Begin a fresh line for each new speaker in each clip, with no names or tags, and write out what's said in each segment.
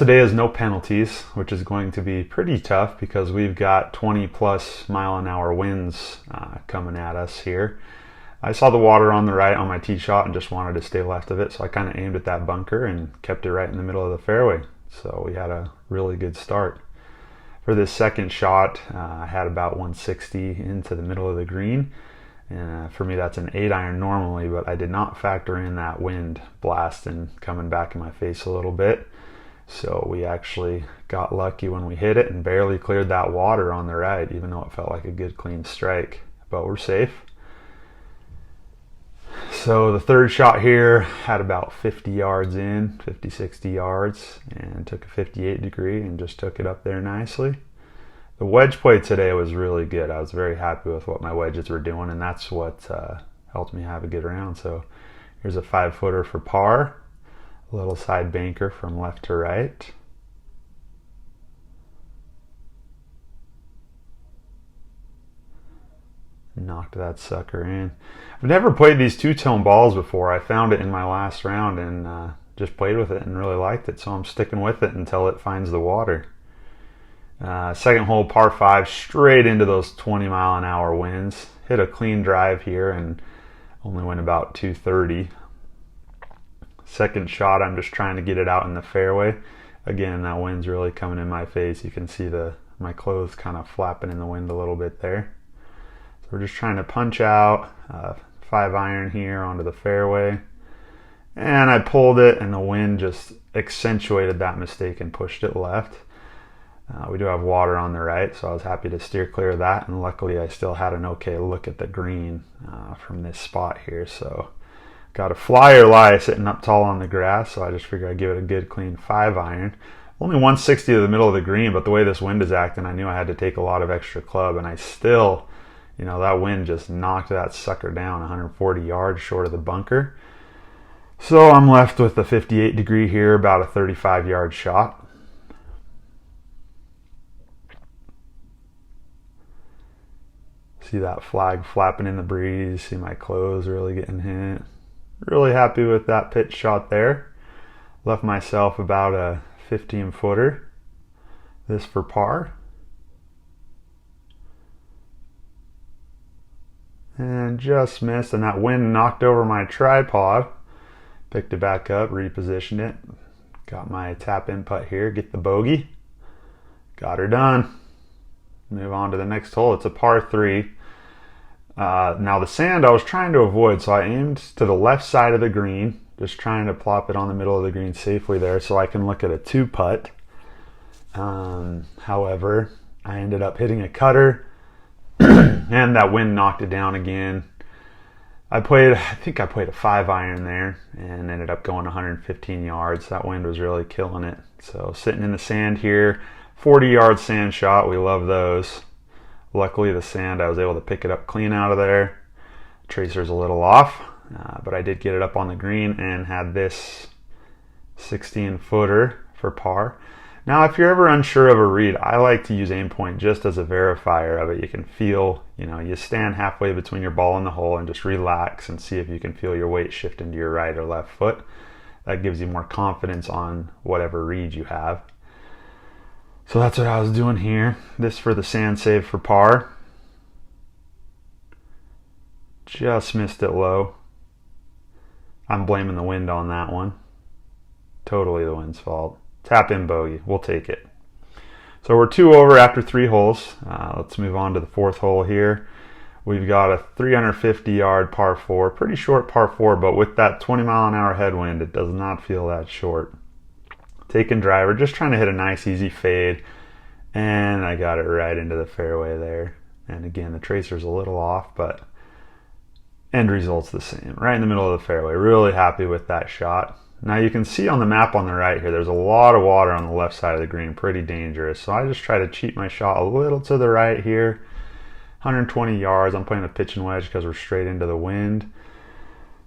Today is no penalties, which is going to be pretty tough because we've got 20+ mile-an-hour winds coming at us here. I saw the water on the right on my tee shot and just wanted to stay left of it, so I kind of aimed at that bunker and kept it right in the middle of the fairway. So we had a really good start. For this second shot, I had about 160 into the middle of the green. And for me, that's an 8-iron normally, but I did not factor in that wind blasting coming back in my face a little bit. So we actually got lucky when we hit it and barely cleared that water on the right, even though it felt like a good clean strike. But we're safe. So the third shot here had about 50 yards in, 50, 60 yards, and took a 58 degree and just took it up there nicely. The wedge play today was really good. I was very happy with what my wedges were doing, and that's what helped me have a good round. So here's a 5-footer for par. A little side banker from left to right. Knocked that sucker in. I've never played these two-tone balls before. I found it in my last round and just played with it and really liked it, so I'm sticking with it until it finds the water. Second hole, par 5, straight into those 20-mile-an-hour winds. Hit a clean drive here and only went about 230. Second shot, I'm just trying to get it out in the fairway. Again, that wind's really coming in my face. You can see my clothes kind of flapping in the wind a little bit there. So we're just trying to punch out 5-iron here onto the fairway. And I pulled it and the wind just accentuated that mistake and pushed it left. We do have water on the right, so I was happy to steer clear of that. And luckily I still had an okay look at the green from this spot here. So got a flyer lie sitting up tall on the grass, so I just figured I'd give it a good clean 5-iron. Only 160 to the middle of the green, but the way this wind is acting, I knew I had to take a lot of extra club, and I still, that wind just knocked that sucker down 140 yards short of the bunker. So I'm left with a 58 degree here, about a 35-yard shot. See that flag flapping in the breeze, see my clothes really getting hit. Really happy with that pitch shot there. Left myself about a 15-footer. This for par. And just missed, and that wind knocked over my tripod. Picked it back up, repositioned it. Got my tap in putt here, get the bogey. Got her done. Move on to the next hole. It's a par 3. Now the sand I was trying to avoid, so I aimed to the left side of the green, just trying to plop it on the middle of the green safely there so I can look at a 2-putt. However, I ended up hitting a cutter and that wind knocked it down again. I think I played a 5-iron there and ended up going 115 yards. That wind was really killing it. So sitting in the sand here, 40-yard sand shot, we love those. Luckily the sand, I was able to pick it up clean out of there. Tracer's a little off, but I did get it up on the green and had this 16-footer for par. Now if you're ever unsure of a read, I like to use aim point just as a verifier of it. You can feel, you stand halfway between your ball and the hole and just relax and see if you can feel your weight shifting to your right or left foot. That gives you more confidence on whatever read you have. So that's what I was doing here. This for the sand save for par. Just missed it low. I'm blaming the wind on that one. Totally the wind's fault. Tap in bogey. We'll take it. So we're 2 over after 3 holes. Let's move on to the 4th hole here. We've got a 350-yard par 4. Pretty short par 4, but with that 20-mile-an-hour headwind, it does not feel that short. Taking driver, just trying to hit a nice easy fade, and I got it right into the fairway there. And again, the tracer's a little off, but end result's the same. Right in the middle of the fairway. Really happy with that shot. Now you can see on the map on the right here, there's a lot of water on the left side of the green, pretty dangerous. So I just try to cheat my shot a little to the right here. 120 yards, I'm playing a pitch and wedge because we're straight into the wind.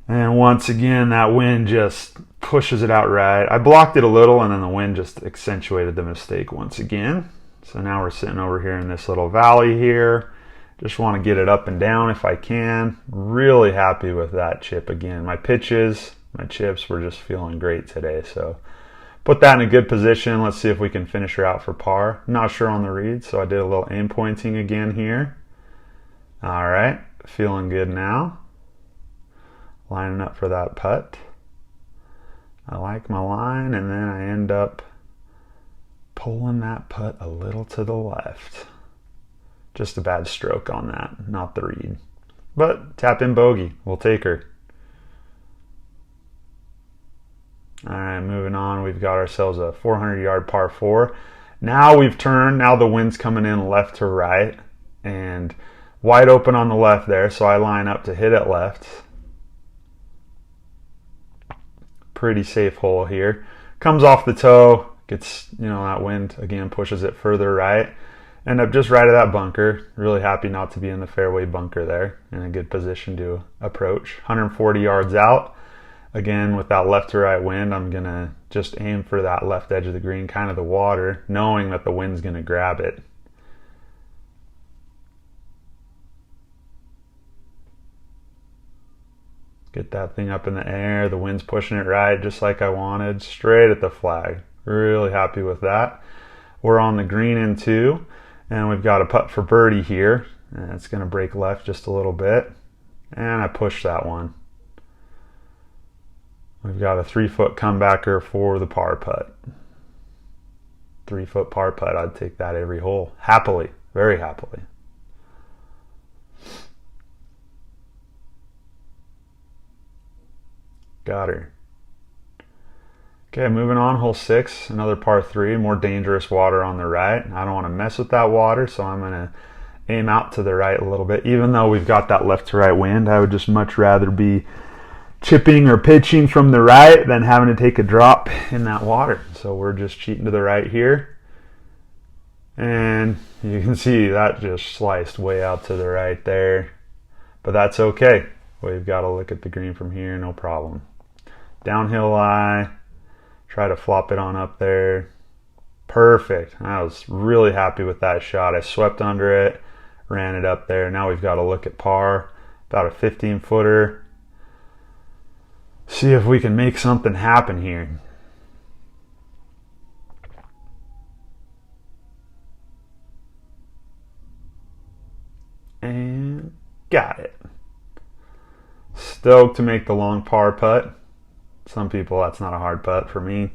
And once again, that wind just pushes it out right. I blocked it a little, and then the wind just accentuated the mistake once again. So now we're sitting over here in this little valley here. Just want to get it up and down if I can. Really happy with that chip again. My pitches, my chips were just feeling great today. So Put that in a good position. Let's see if we can finish her out for par. Not sure on the read, so I did a little aim pointing again here. All right, feeling good now. Lining up for that putt. I like my line, and then I end up pulling that putt a little to the left. Just a bad stroke on that, not the read. But tap in bogey, we'll take her. All right, moving on, we've got ourselves a 400-yard par 4. Now we've turned, now the wind's coming in left to right, and wide open on the left there, so I line up to hit it left. Pretty safe hole here. Comes off the toe, gets, that wind again pushes it further right. End up just right at that bunker. Really happy not to be in the fairway bunker there. In a good position to approach. 140 yards out. Again, with that left to right wind, I'm going to just aim for that left edge of the green, kind of the water, knowing that the wind's going to grab it. Get that thing up in the air. The wind's pushing it right, just like I wanted, straight at the flag. Really happy with that. We're on the green in 2, and we've got a putt for birdie here. And it's going to break left just a little bit, and I push that one. We've got a 3-foot comebacker for the par putt. 3-foot par putt, I'd take that every hole. Happily, very happily. Got her. Okay, moving on, hole 6, another par 3, more dangerous water on the right. I don't want to mess with that water, so I'm going to aim out to the right a little bit. Even though we've got that left to right wind, I would just much rather be chipping or pitching from the right than having to take a drop in that water. So we're just cheating to the right here. And you can see that just sliced way out to the right there. But that's okay. We've got to look at the green from here, no problem. Downhill lie, try to flop it on up there. Perfect. I was really happy with that shot. I swept under it, ran it up there. Now we've got to look at par, about a 15-footer. See if we can make something happen here. And got it. Stoked to make the long par putt. Some people, that's not a hard putt. For me,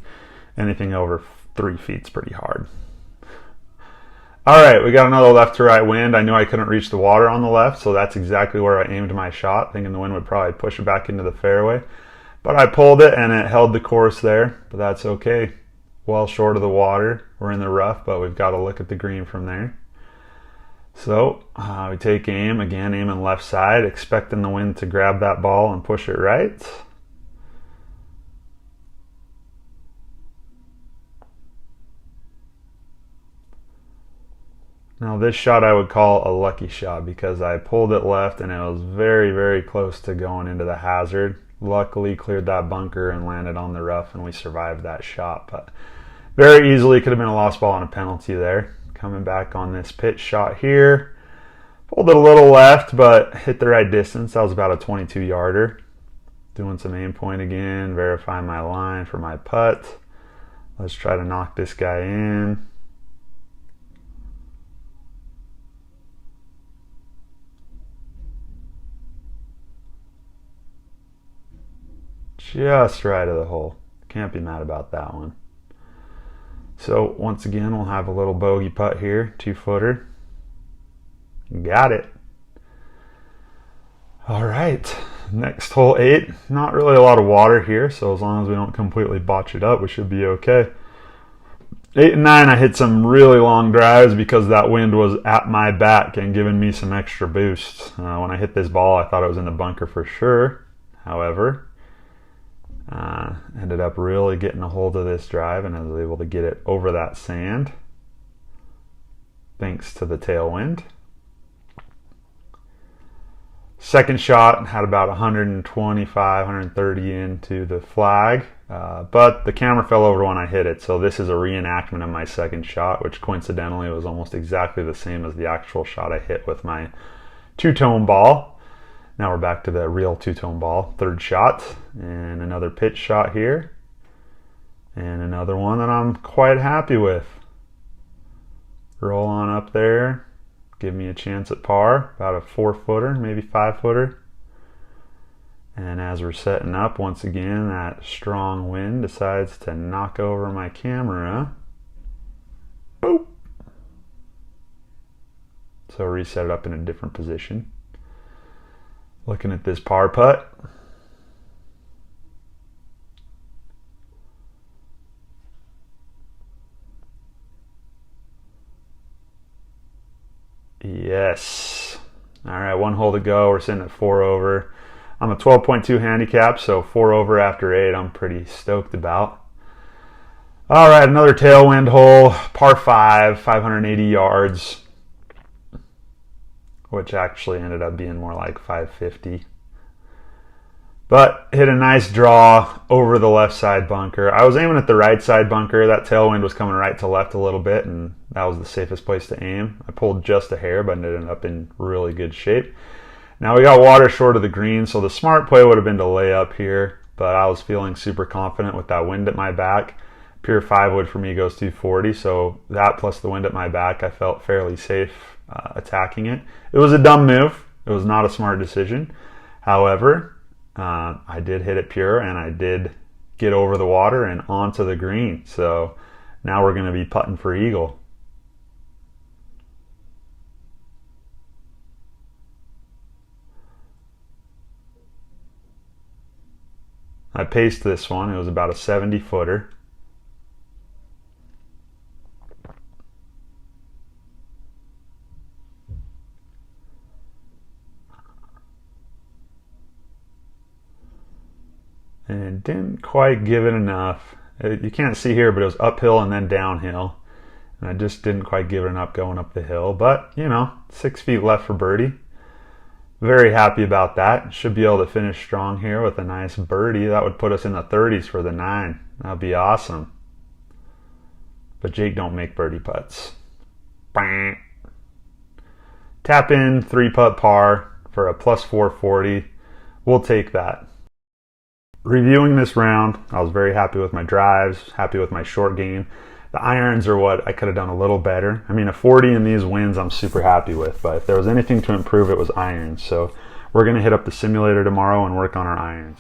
anything over 3 feet's pretty hard. All right, we got another left to right wind. I knew I couldn't reach the water on the left, so that's exactly where I aimed my shot, thinking the wind would probably push it back into the fairway. But I pulled it, and it held the course there, but that's okay. Well short of the water. We're in the rough, but we've got to look at the green from there. So we take aim, again aiming left side, expecting the wind to grab that ball and push it right. Now this shot I would call a lucky shot because I pulled it left and it was very, very close to going into the hazard. Luckily cleared that bunker and landed on the rough and we survived that shot. But very easily could have been a lost ball and a penalty there. Coming back on this pitch shot here. Pulled it a little left but hit the right distance. That was about a 22-yarder. Doing some aim point again, verifying my line for my putt. Let's try to knock this guy in. Just right of the hole. Can't be mad about that one. So once again, we'll have a little bogey putt here, 2-footer. Got it. All right, next hole 8. Not really a lot of water here, so as long as we don't completely botch it up, we should be okay. 8 and 9, I hit some really long drives because that wind was at my back and giving me some extra boost. When I hit this ball, I thought it was in the bunker for sure. However, ended up really getting a hold of this drive and I was able to get it over that sand thanks to the tailwind. Second shot had about 125, 130 into the flag, but the camera fell over when I hit it, so this is a reenactment of my second shot, which coincidentally was almost exactly the same as the actual shot I hit with my two-tone ball. Now we're back to the real two-tone ball. Third shot and another pitch shot here. And another one that I'm quite happy with. Roll on up there. Give me a chance at par. About a 4-footer, maybe 5-footer. And as we're setting up, once again, that strong wind decides to knock over my camera. Boop. So reset it up in a different position. Looking at this par putt. Yes. All right, 1 hole to go. We're sitting at 4 over. I'm a 12.2 handicap, so 4 over after 8 I'm pretty stoked about. All right, another tailwind hole, par 5, 580 yards, which actually ended up being more like 550. But hit a nice draw over the left side bunker. I was aiming at the right side bunker. That tailwind was coming right to left a little bit, and that was the safest place to aim. I pulled just a hair, but it ended up in really good shape. Now we got water short of the green, so the smart play would have been to lay up here, but I was feeling super confident with that wind at my back. Pure 5-wood for me goes 240, so that plus the wind at my back, I felt fairly safe attacking it. It was a dumb move. It was not a smart decision. However, I did hit it pure, and I did get over the water and onto the green. So now we're going to be putting for eagle. I paced this one. It was about a 70-footer. And it didn't quite give it enough. You can't see here, but it was uphill and then downhill. And I just didn't quite give it enough going up the hill. But, 6 feet left for birdie. Very happy about that. Should be able to finish strong here with a nice birdie. That would put us in the 30s for the 9. That would be awesome. But Jake don't make birdie putts. Bang. Tap in 3-putt par for a plus 440. We'll take that. Reviewing this round, I was very happy with my drives, happy with my short game. The irons are what I could have done a little better. I mean, a 40 in these wins I'm super happy with, but if there was anything to improve, it was irons. So we're going to hit up the simulator tomorrow and work on our irons.